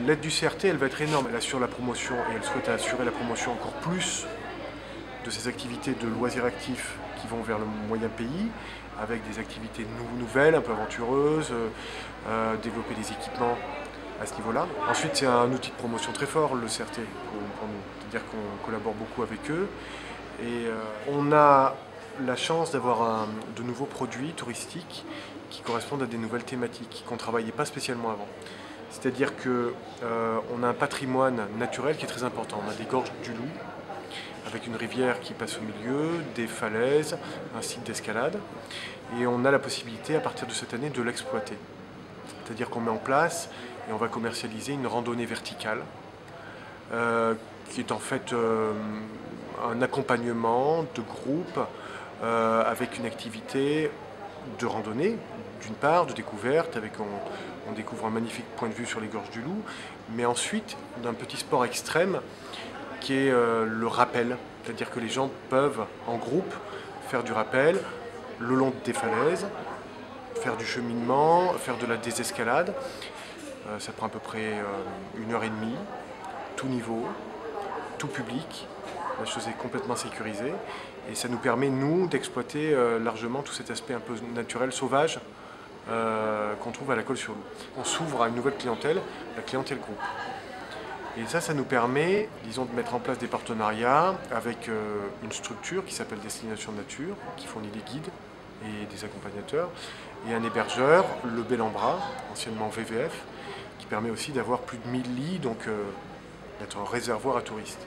L'aide du CRT, elle va être énorme. Elle assure la promotion et elle souhaite assurer la promotion encore plus de ces activités de loisirs actifs qui vont vers le moyen pays, avec des activités nouvelles, un peu aventureuses, développer des équipements à ce niveau-là. Ensuite, c'est un outil de promotion très fort, le CRT, pour nous. C'est-à-dire qu'on collabore beaucoup avec eux. Et on a la chance d'avoir de nouveaux produits touristiques qui correspondent à des nouvelles thématiques qu'on ne travaillait pas spécialement avant. C'est-à-dire qu'on a un patrimoine naturel qui est très important. On a des gorges du Loup, avec une rivière qui passe au milieu, des falaises, un site d'escalade. Et on a la possibilité, à partir de cette année, de l'exploiter. C'est-à-dire qu'on met en place et on va commercialiser une randonnée verticale, qui est en fait un accompagnement de groupe avec une activité de randonnée, d'une part, de découverte, on découvre un magnifique point de vue sur les gorges du Loup, mais ensuite d'un petit sport extrême qui est le rappel, c'est-à-dire que les gens peuvent en groupe faire du rappel le long des falaises, faire du cheminement, faire de la désescalade. Ça prend à peu près 1h30, tout niveau, tout public. La chose est complètement sécurisée et ça nous permet, nous, d'exploiter largement tout cet aspect un peu naturel, sauvage, qu'on trouve à la Colle-sur-Loup. On s'ouvre à une nouvelle clientèle, la clientèle groupe. Et ça nous permet, disons, de mettre en place des partenariats avec une structure qui s'appelle Destination Nature, qui fournit des guides et des accompagnateurs, et un hébergeur, le Bel-en-Bras, anciennement VVF, qui permet aussi d'avoir plus de 1000 lits, donc d'être un réservoir à touristes.